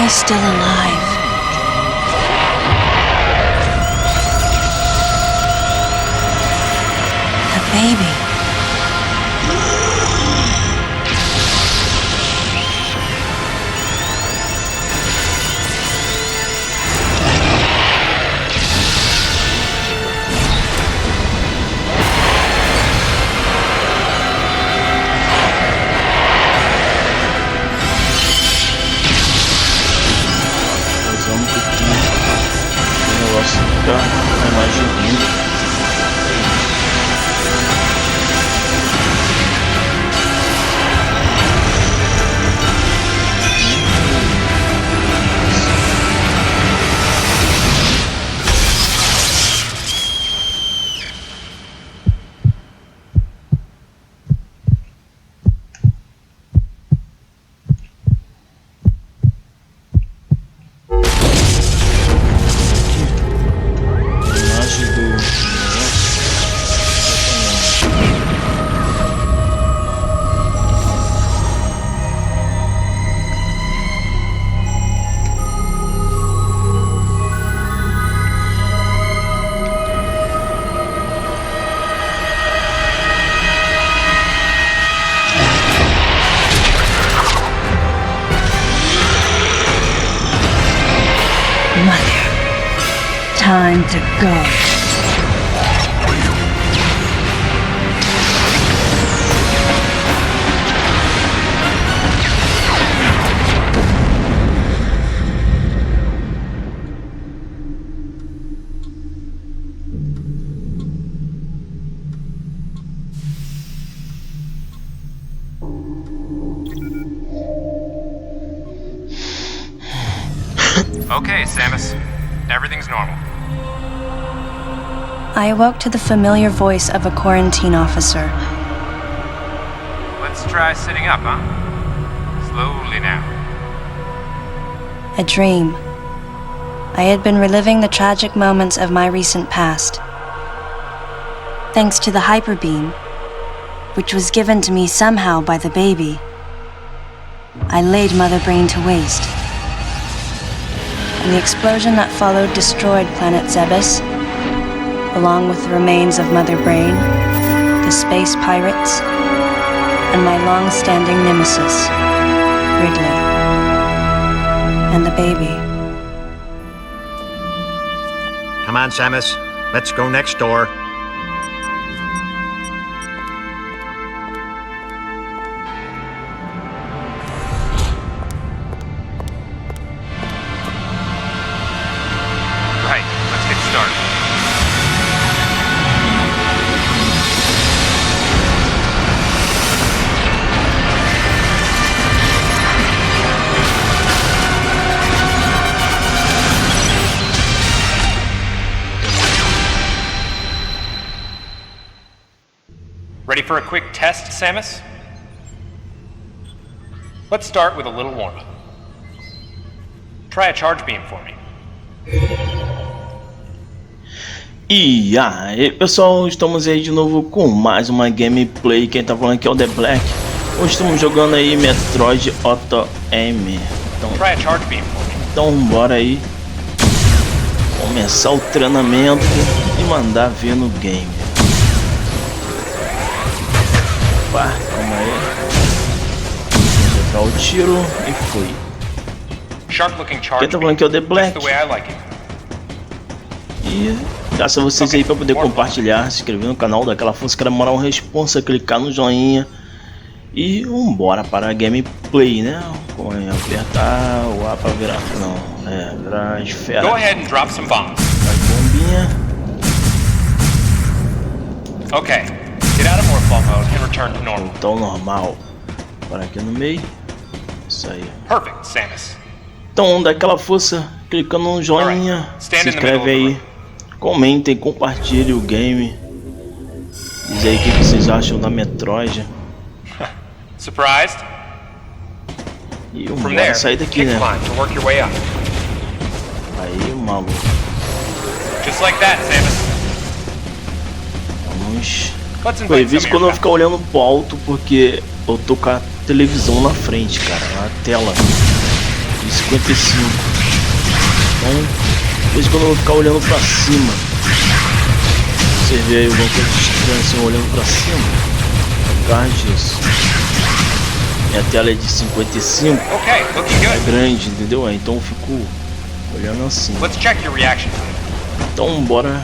Still alive. The baby. A imagem linda. Time to go. Okay, Samus. Everything's normal. I awoke to the familiar voice of a quarantine officer. Let's try sitting up, huh? Slowly now. A dream. I had been reliving the tragic moments of my recent past. Thanks to the hyperbeam, which was given to me somehow by the baby, I laid Mother Brain to waste. And the explosion that followed destroyed planet Zebes, along with the remains of Mother Brain, the space pirates, and my long-standing nemesis, Ridley, and the baby. Come on, Samus. Let's go next door. Right, let's get started. Ready for a quick test, Samus? Let's start with a little warm-up. Try a charge beam for me. E aí pessoal, estamos aí de novo com mais uma gameplay. Quem tá falando aqui é o The Black. Hoje estamos jogando aí Metroid Otto M. Então bora aí começar o treinamento e mandar ver no game. Opa, calma aí. Vou jogar o tiro e foi. Quem tá falando aqui é o The Black. E graças a vocês aí para poder compartilhar, se inscrever no canal, daquela força, que era moral, responsa, clicar no joinha. E vambora para a gameplay, né? Com apertar o A para virar. Não, virar a esfera. Go ahead and drop some bombs. Bombinha. Okay, get out of morphle mode and return to normal. Então normal. Para aqui no meio. Isso aí. Perfect, Samus. Então daquela força, clicando no joinha, se inscreve aí, comentem, compartilhem o game. Diz aí o que vocês acham da Metroid. Surprised? E vamos sair daqui, né? Aí, maluco. Just like that, Samus. Vamos. Foi visto quando eu ficar olhando pro alto, porque eu tô com a televisão na frente, cara, na tela de 55. Então, desde quando eu vou ficar olhando pra cima. Você vê aí alguma coisa estranha assim, olhando pra cima. Por causa disso. Minha tela é de 55. É grande, entendeu? Então eu fico olhando assim. Então bora.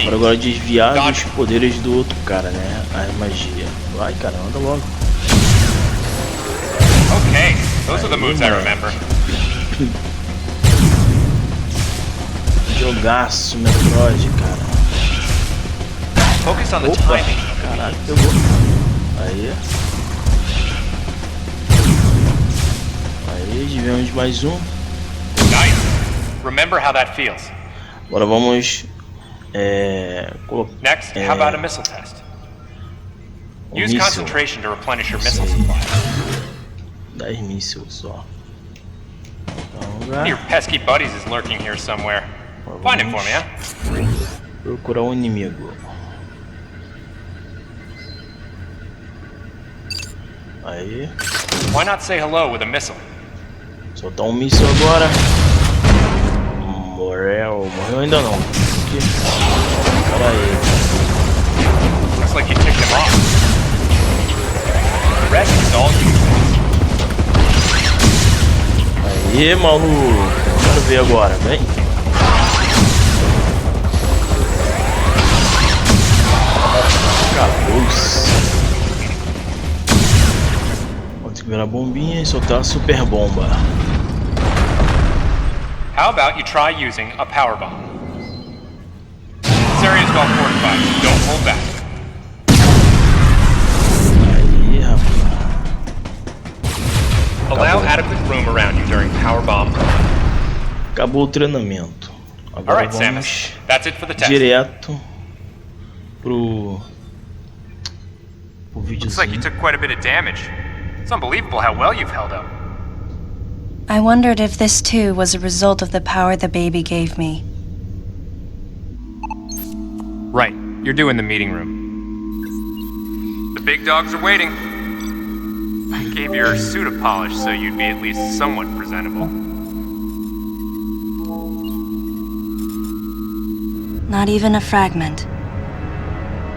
Bora agora desviar dos poderes do outro cara, né? A magia. Vai, cara, anda logo. Okay, those are the moves I remember. Jogaço, Metroid, cara. Focus on the Opa, timing. caraca, pegou. Aí. Aí, desviamos de mais um. Nice. Remember how that feels. Agora vamos Next, how about a missile test? Use concentration to replenish your missile supply. 10 mísseis só. Your pesky buddies is lurking here somewhere. Find him for me, huh? Procurar um inimigo. Aí. Why not say hello with a missile? Soltar um míssil agora. Morreu ainda não. Cara aí. Looks like you ticked him off. The rest is all you. Aí, maluco. Quero ver agora, vem. Acabou-se. Vamos virar a bombinha e soltar a super bomba. How about you try using a power bomb? This area is well fortified, so don't hold back. Aí, rapaz. Allow adequate room around you during power bomb. Acabou o treinamento. Agora vamos Samus. That's it for the test. direto pro videozinho. Looks like you took quite a bit of damage. It's unbelievable how well you've held up. I wondered if this too was a result of the power the baby gave me. Right, you're due in the meeting room. The big dogs are waiting. I gave your suit a polish so you'd be at least somewhat presentable. Not even a fragment.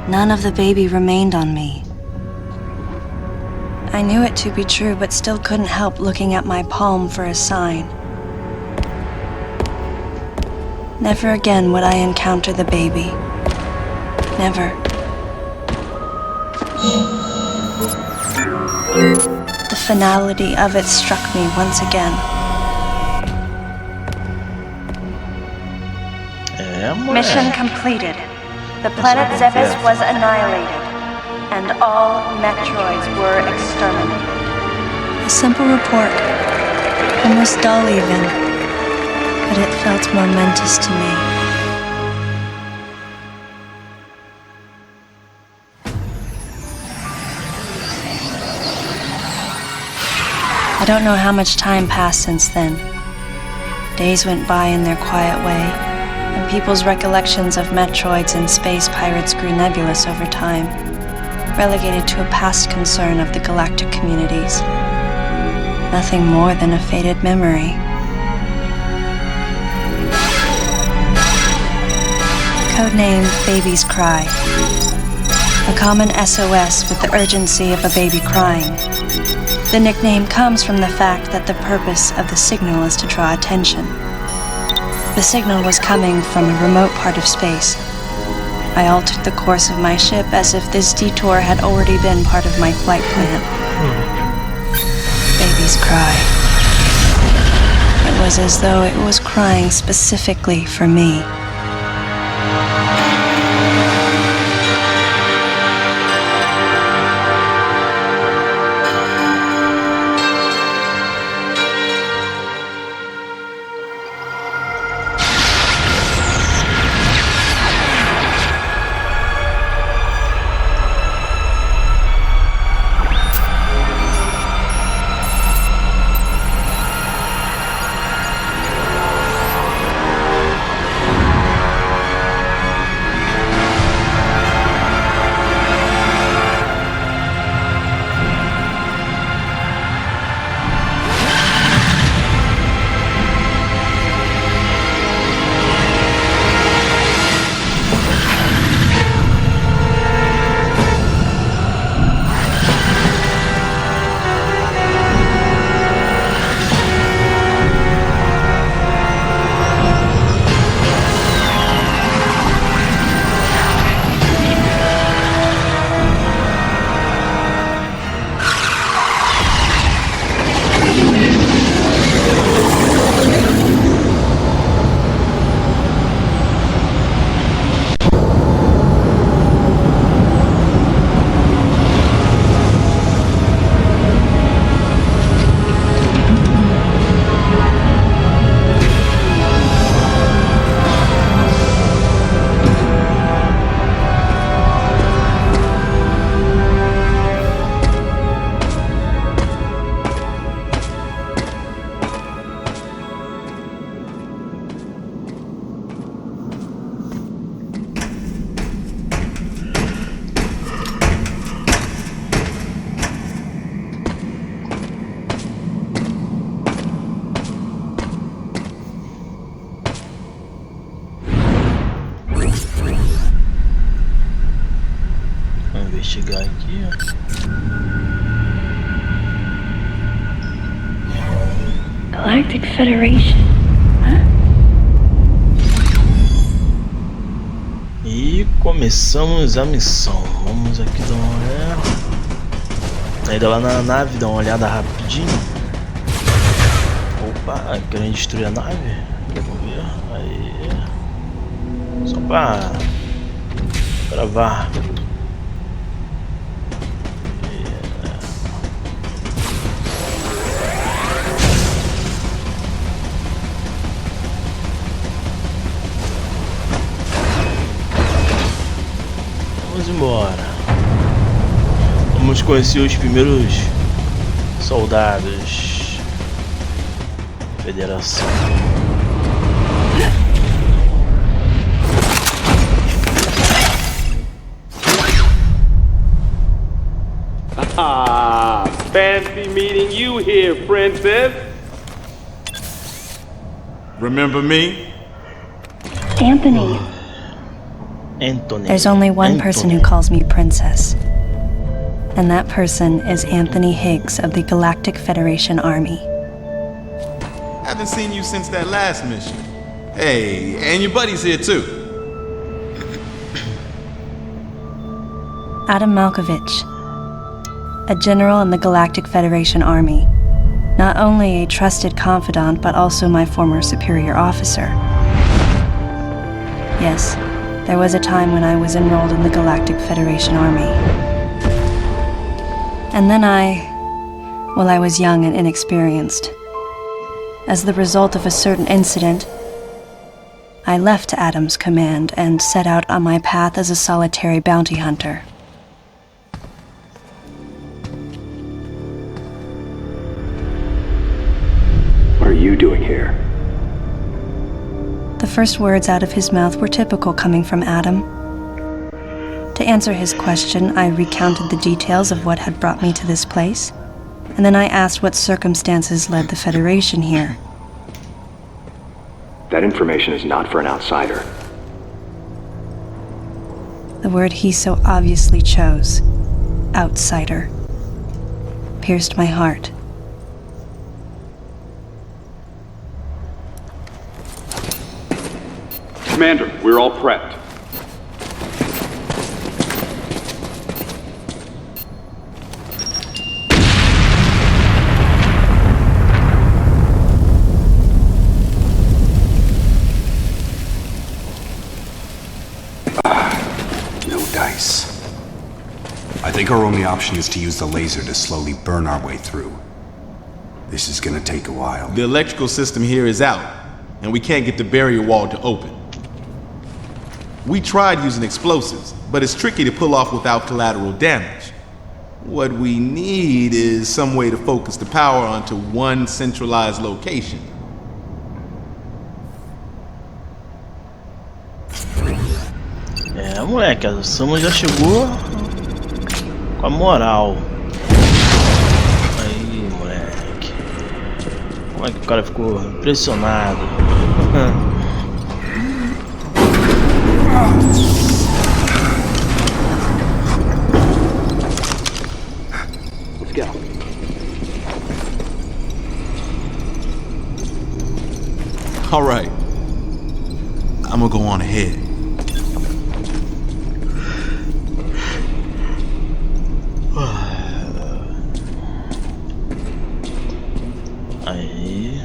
None of the baby remained on me. I knew it to be true, but still couldn't help looking at my palm for a sign. Never again would I encounter the baby. Never. The finality of it struck me once again. Mission completed. The planet Zebes was annihilated, and all Metroids were exterminated. A simple report, almost dull even, but it felt momentous to me. don't know how much time passed since then. Days went by in their quiet way, and people's recollections of Metroids and space pirates grew nebulous over time, relegated to a past concern of the galactic communities. Nothing more than a faded memory. Codename Baby's Cry. A common SOS with the urgency of a baby crying. The nickname comes from the fact that the purpose of the signal is to draw attention. The signal was coming from a remote part of space. I altered the course of my ship as if this detour had already been part of my flight plan. Baby's Cry. It was as though it was crying specifically for me. Investigar aqui. Galactic Federation. E começamos a missão. Vamos aqui dar uma olhada. Ainda lá na nave, dar uma olhada rapidinho. Opa, querendo destruir a nave? Vamos ver. Aí. Só pra gravar. Vamos embora. Vamos conhecer os primeiros soldados da Federação. Ah, fancy meeting you here, princess. Remember me? Anthony. Anthony. There's only one person who calls me princess. And that person is Anthony Higgs of the Galactic Federation Army. Haven't seen you since that last mission. Hey, and your buddy's here too. Adam Malkovich, a general in the Galactic Federation Army. Not only a trusted confidant, but also my former superior officer. Yes, there was a time when I was enrolled in the Galactic Federation Army. And then I was young and inexperienced. As the result of a certain incident, I left Adam's command and set out on my path as a solitary bounty hunter. first words out of his mouth were typical coming from Adam. To answer his question, I recounted the details of what had brought me to this place, and then I asked what circumstances led the Federation here. That information is not for an outsider. The word he so obviously chose, outsider, pierced my heart. Commander, we're all prepped. No dice. I think our only option is to use the laser to slowly burn our way through. This is gonna take a while. The electrical system here is out, and we can't get the barrier wall to open. We tried using explosives, but it's tricky to pull off without collateral damage. What we need is some way to focus the power onto one centralized location. É, moleque, a SAMUS já chegou com a moral. Aí, moleque. Como é que o cara ficou impressionado? Let's go. All right. I'm gonna go on ahead. Aí.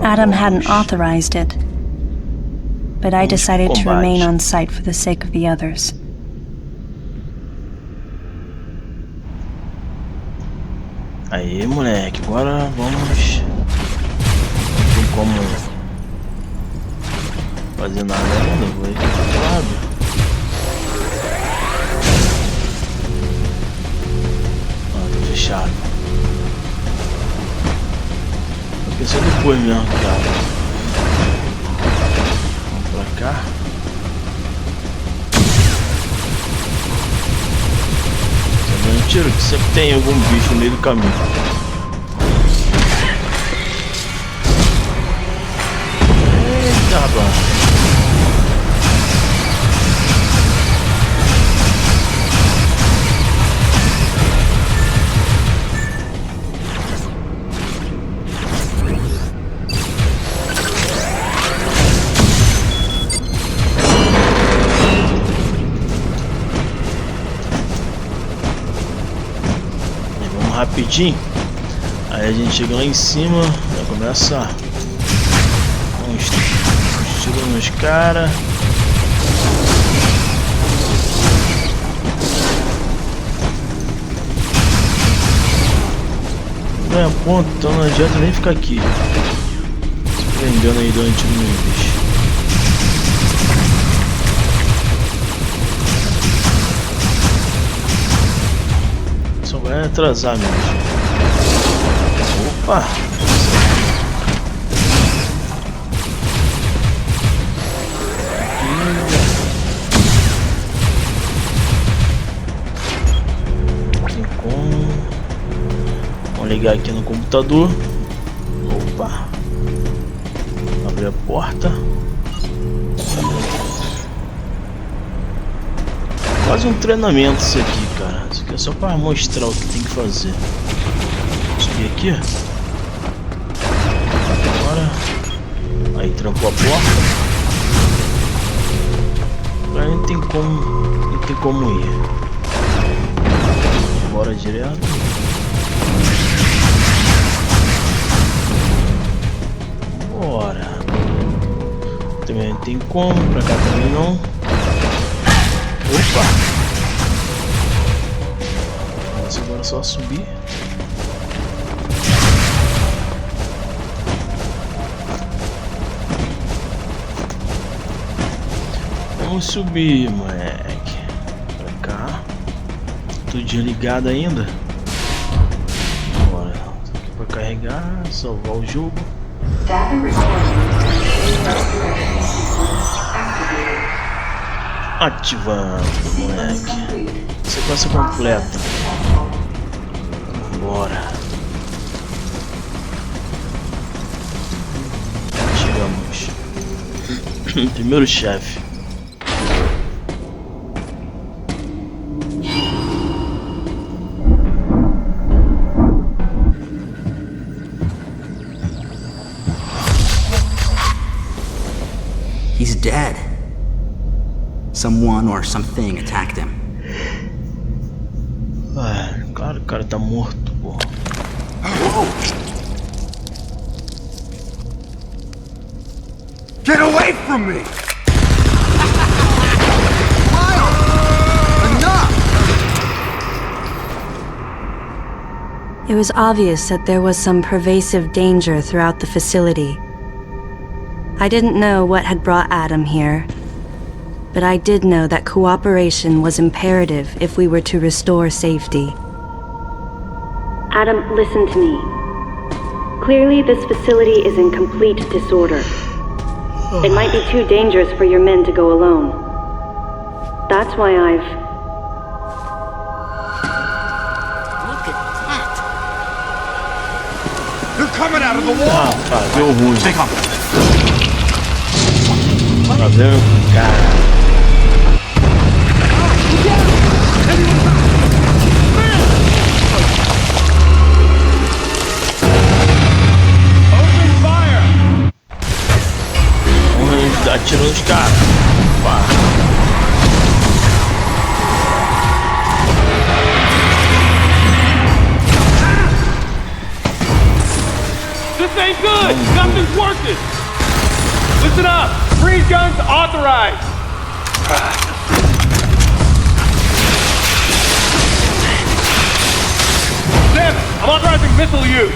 Adam hadn't authorized it, but I decided to remain on site for the sake of the others. Aí, moleque, agora vamos. Não tem como fazer nada ainda, vou ir aqui do outro lado. Ah, tá fechado. Vou pensar depois mesmo, cara. Vamos pra cá. Mentira, que sempre tem algum bicho no meio do caminho. Eita, rapaz. Rapidinho, aí a gente chega lá em cima, já começa uns tiros nos caras. Ganha ponto, então não adianta nem ficar aqui se prendendo aí durante o mês. Só vai atrasar mesmo. Opa! Tem como. Vamos ligar aqui no computador. Opa! Abrir a porta. Quase um treinamento isso aqui, cara. Isso aqui é só para mostrar o que tem que fazer. Subir aqui. Agora. Aí trancou a porta. Agora não tem como ir. Bora direto. Bora. Também não tem como, pra cá também não. Opa! Nossa, agora é só subir. Vamos subir, moleque. Pra cá. Tudo desligado ainda. Bora. Isso aqui pra carregar, salvar o jogo. Data recording. Ativando, moleque. Sequência completa. Bora. Chegamos. Primeiro chefe. He's dead. Someone or something attacked him. Claro, o cara tá morto, porra. Get away from me! It was obvious that there was some pervasive danger throughout the facility. I didn't know what had brought Adam here, but I did know that cooperation was imperative if we were to restore safety. Adam, listen to me. Clearly, this facility is in complete disorder. It might be too dangerous for your men to go alone. That's why I've... Look at that. They're coming out of the wall! Deu ruim. Stay calm. Tá vendo? Cara. Open fire! Vamos atirando os caras. Pá. This ain't good! Nothing's working! Listen up! Freeze guns authorized! Sam, I'm authorizing missile use!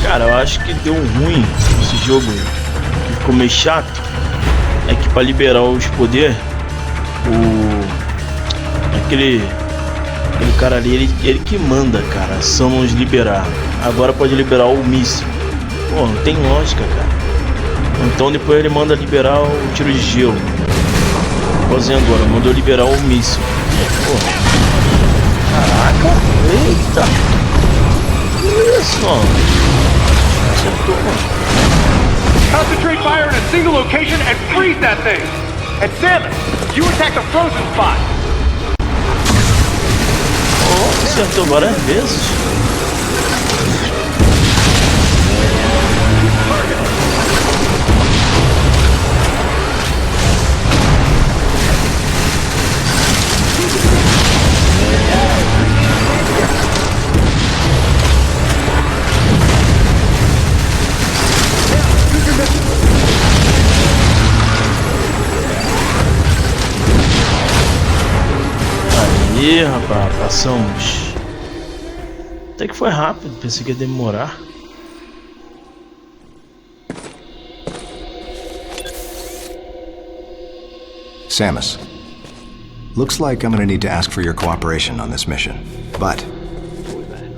Cara, eu acho que deu ruim esse jogo, que ficou meio chato. É que pra liberar os poderes, aquele cara ali, ele que manda, cara, SAMUS liberar. Agora pode liberar o míssil. Pô, não tem lógica, cara. Então depois ele manda liberar o tiro de gelo. Fazendo agora, mandou liberar o míssil. Pô. Caraca, eita. Que isso, mano? Acertou, mano. Concentrate fire in a single location and freeze that thing! And Sam, you attack the frozen spot! Oh, acertou várias vezes. Aí, rapaz, passamos. Até que foi rápido, pensei que ia demorar. Samus, looks like I'm gonna need to ask for your cooperation on this mission, but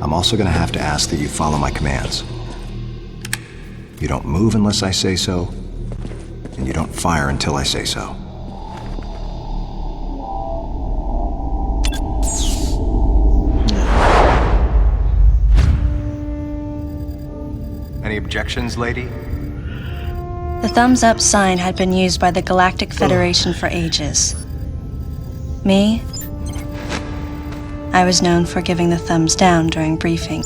I'm also gonna have to ask that you follow my commands. You don't move unless I say so, and you don't fire until I say so. Any objections, lady? The thumbs up sign had been used by the Galactic Federation for ages. Me? I was known for giving the thumbs down during briefing.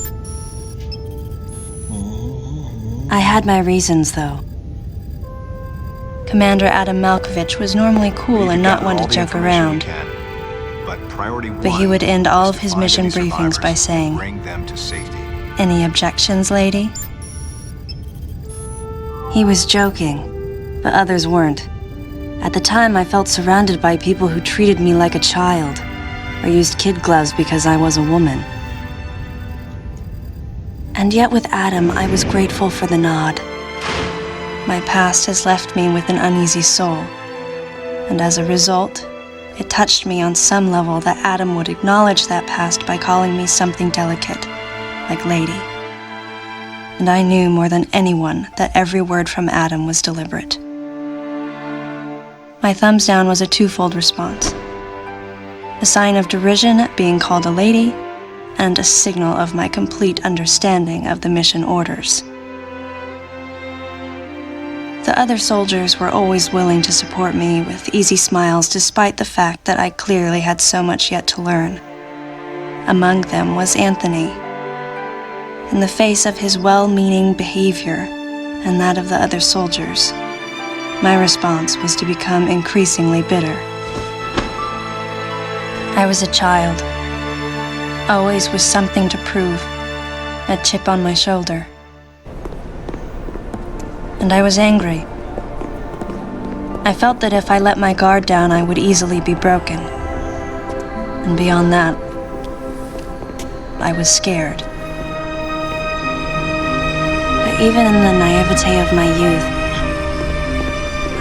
I had my reasons, though. Commander Adam Malkovich was normally cool and not one to joke around. But he would end all of his mission briefings by saying, "Any objections, lady?" He was joking, but others weren't. At the time, I felt surrounded by people who treated me like a child, or used kid gloves because I was a woman. And yet with Adam, I was grateful for the nod. My past has left me with an uneasy soul, and as a result, it touched me on some level that Adam would acknowledge that past by calling me something delicate, like lady. and I knew more than anyone that every word from Adam was deliberate. My thumbs down was a twofold response: a sign of derision at being called a lady, and a signal of my complete understanding of the mission orders. The other soldiers were always willing to support me with easy smiles despite the fact that I clearly had so much yet to learn. Among them was Anthony. In the face of his well-meaning behavior and that of the other soldiers, my response was to become increasingly bitter. I was a child, always with something to prove, a chip on my shoulder. And I was angry. I felt that if I let my guard down, I would easily be broken. And beyond that, I was scared. But even in the naivete of my youth,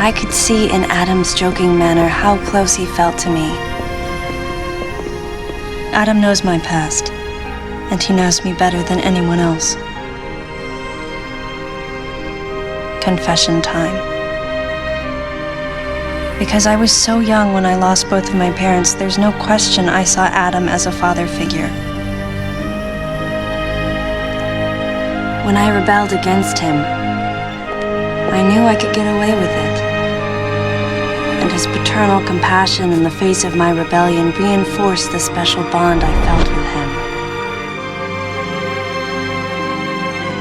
I could see in Adam's joking manner how close he felt to me. Adam knows my past, and he knows me better than anyone else. Confession time. Because I was so young when I lost both of my parents, there's no question I saw Adam as a father figure. When I rebelled against him, I knew I could get away with it. And his paternal compassion in the face of my rebellion reinforced the special bond I felt with him.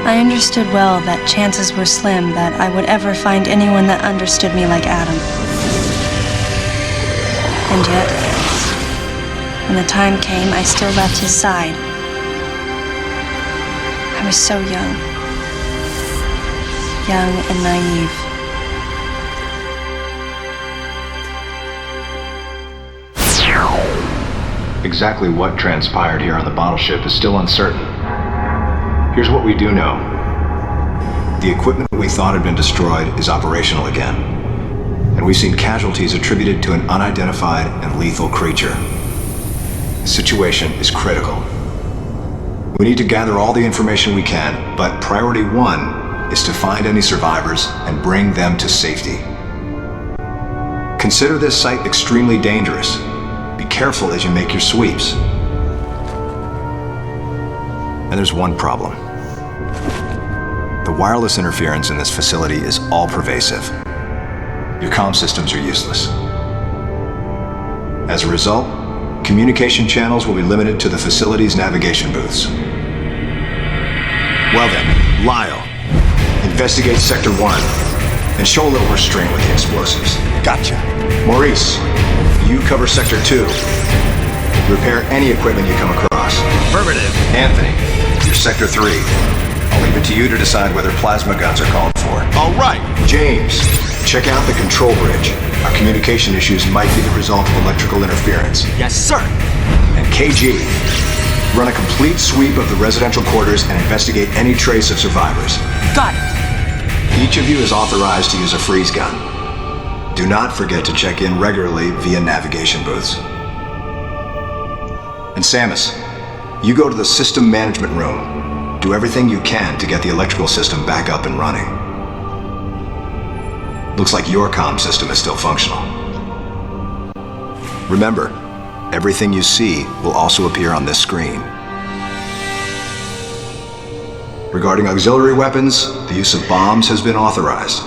I understood well that chances were slim that I would ever find anyone that understood me like Adam. And yet, when the time came, I still left his side. I was so young and naive. Exactly what transpired here on the bottle ship is still uncertain. Here's what we do know. The equipment we thought had been destroyed is operational again, and we've seen casualties attributed to an unidentified and lethal creature. The situation is critical. We need to gather all the information we can, but priority one is to find any survivors and bring them to safety. Consider this site extremely dangerous. Be careful as you make your sweeps. And there's one problem. The wireless interference in this facility is all-pervasive. Your comm systems are useless. As a result, communication channels will be limited to the facility's navigation booths. Well then, Lyle, investigate Sector 1 and show a little restraint with the explosives. Gotcha. Maurice, you cover Sector 2. Repair any equipment you come across. Affirmative. Anthony, you're Sector 3. I'll leave it to you to decide whether plasma guns are called for. All right. James, check out the control bridge. Our communication issues might be the result of electrical interference. Yes, sir. And KG, run a complete sweep of the residential quarters and investigate any trace of survivors. Got it. Each of you is authorized to use a freeze gun. Do not forget to check in regularly via navigation booths. And Samus, you go to the system management room. Do everything you can to get the electrical system back up and running. Looks like your comm system is still functional. Remember, everything you see will also appear on this screen. Regarding auxiliary weapons, the use of bombs has been authorized.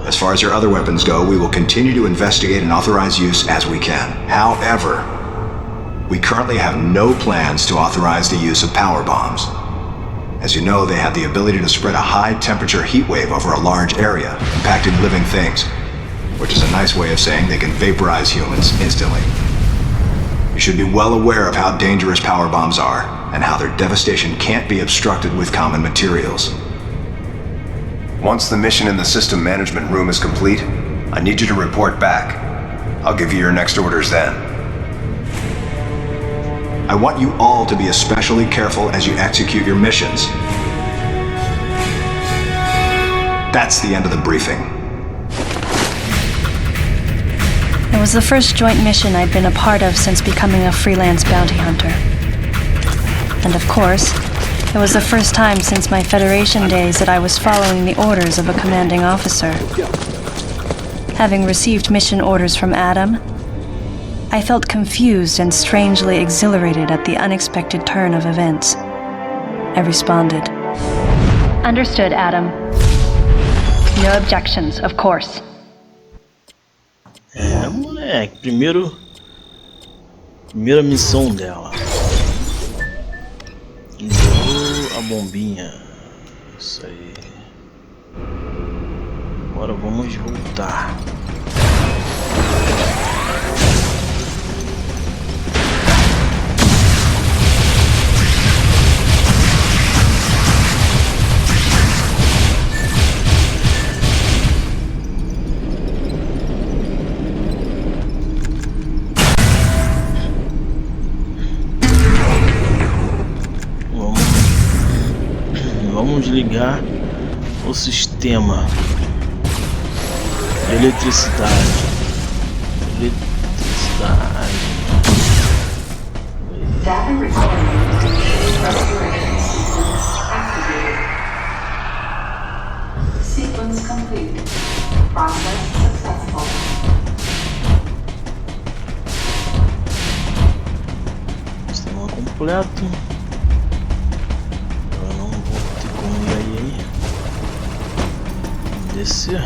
As far as your other weapons go, we will continue to investigate and authorize use as we can. However, we currently have no plans to authorize the use of power bombs. As you know, they have the ability to spread a high-temperature heat wave over a large area, impacting living things, which is a nice way of saying they can vaporize humans instantly. You should be well aware of how dangerous power bombs are, and how their devastation can't be obstructed with common materials. Once the mission in the system management room is complete, I need you to report back. I'll give you your next orders then. I want you all to be especially careful as you execute your missions. That's the end of the briefing. It was the first joint mission I'd been a part of since becoming a freelance bounty hunter. And of course, It was the first time since my Federation days that I was following the orders of a commanding officer. Having received mission orders from Adam, I felt confused and strangely exhilarated at the unexpected turn of events. I responded. Understood, Adam. No objections, of course. Moleque, primeira missão dela. Ligou a bombinha. Isso aí. Agora vamos voltar. Vamos ligar o sistema de eletricidade. Data recording. Restoration sequence activated. Sequence complete. Process successful. Sistema completo. Eu não vou ter como ir aí. Descer.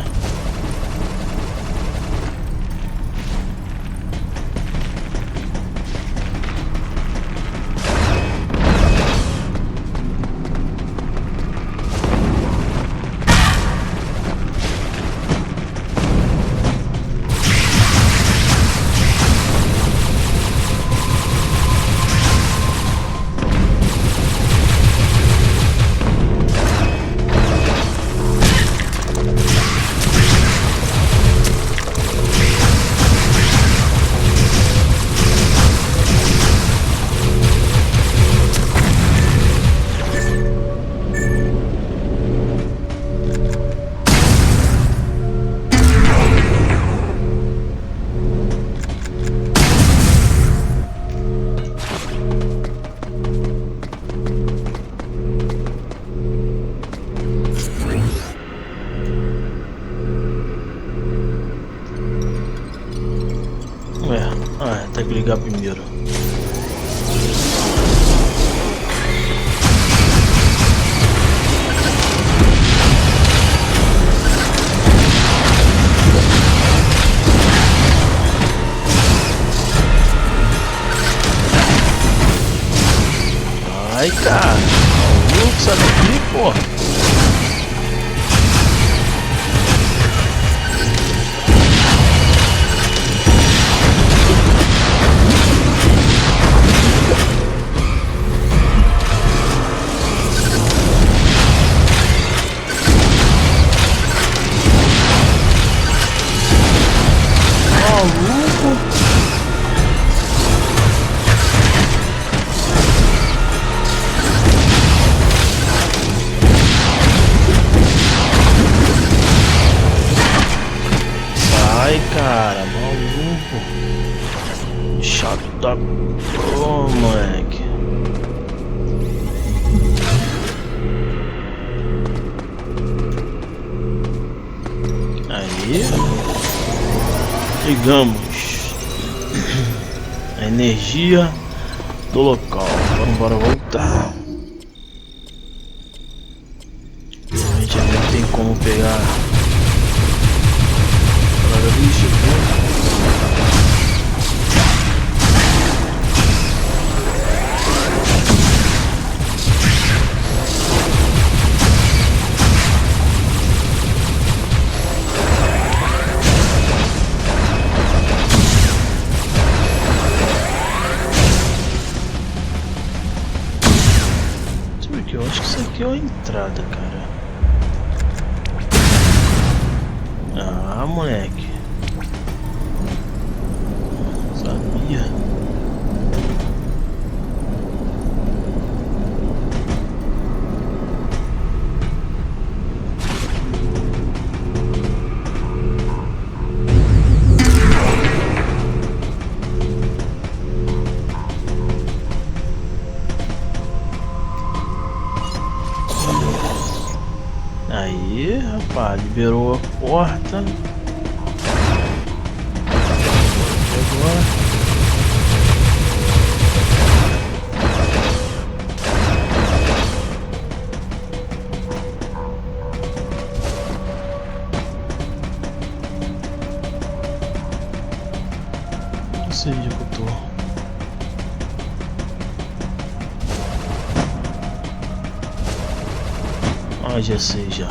Tem que ligar primeiro. Ai, cara, maluco, sai daqui, pô. Ai, cara, maluco. Chato da porra, moleque. Aí. Ligamos a energia do local. Agora bora voltar. Realmente não tem como pegar. Eu acho que isso aqui é a entrada, cara. Ah, moleque. Sabia. Aí, rapaz, liberou a porta. Agora. Não sei onde é que eu tô. Ah, já sei já.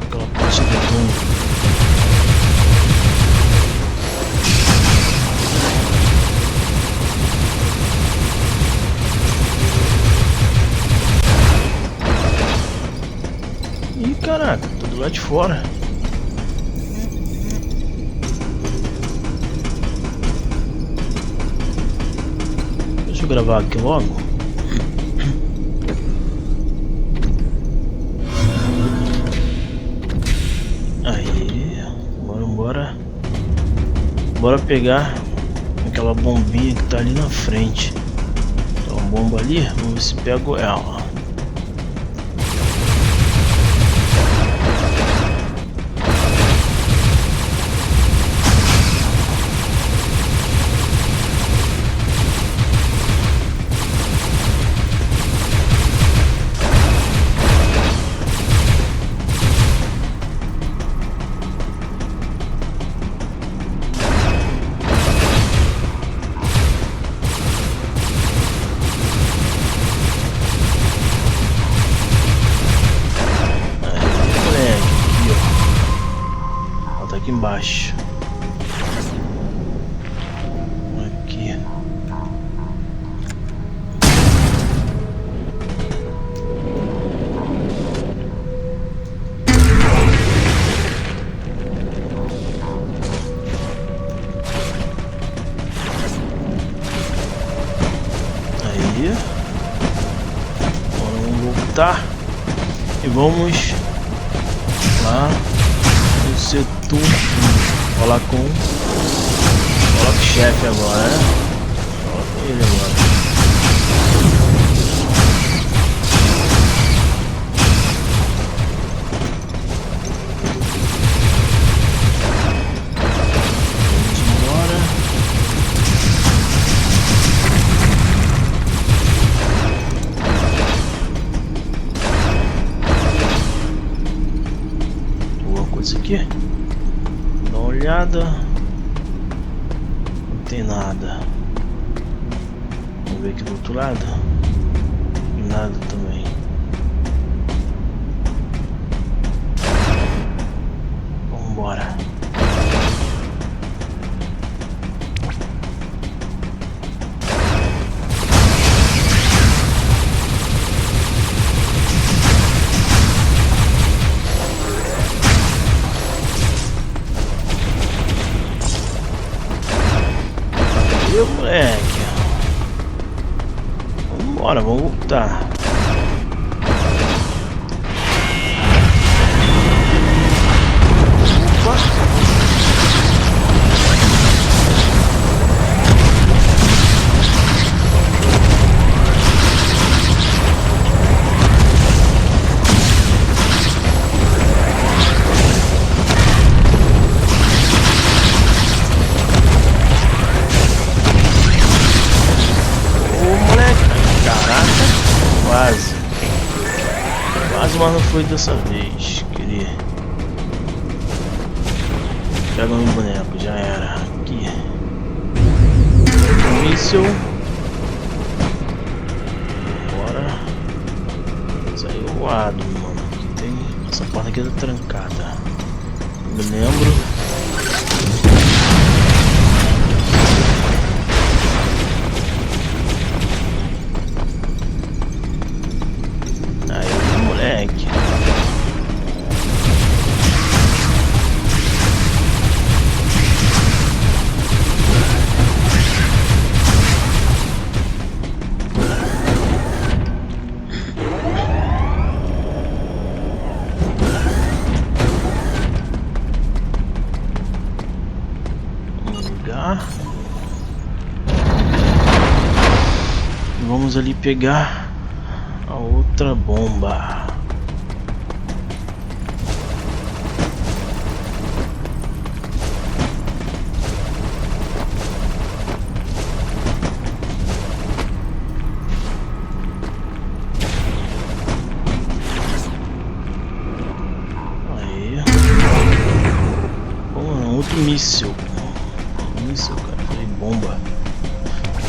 Aquela parte do túnel. Ih, caraca, tô do lado de fora. Deixa eu gravar aqui logo. Aí, bora pegar aquela bombinha que tá ali na frente. Tem uma bomba ali, vamos ver se pego ela. Aqui embaixo. Aqui. Aí. Agora vamos voltar e vamos lá no setor. Falar com o chefe agora, né? Fala com ele agora. Vamos embora. Alguma coisa aqui? Dá uma olhada. Não tem nada. Vamos ver aqui do outro lado. Nada também. Vambora. Moleque, vambora, vamos voltar. Mas não foi dessa vez, queria. Pega no boneco, já era. Aqui. Míssil. Bora. Saiu voado, mano. Aqui tem. Essa porta aqui tá trancada. Não me lembro. Moleque. Vamos ali pegar a outra bomba. míssil. Míssil, cara. Falei bomba.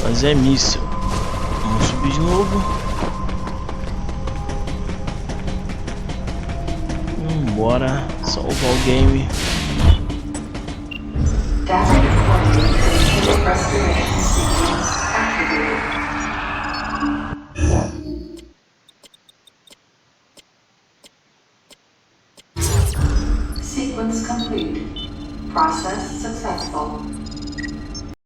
Mas é míssil. Vamos subir de novo. Bora salvar o game. Data recording digital restoration sequence activated. Sequence complete. Process successful.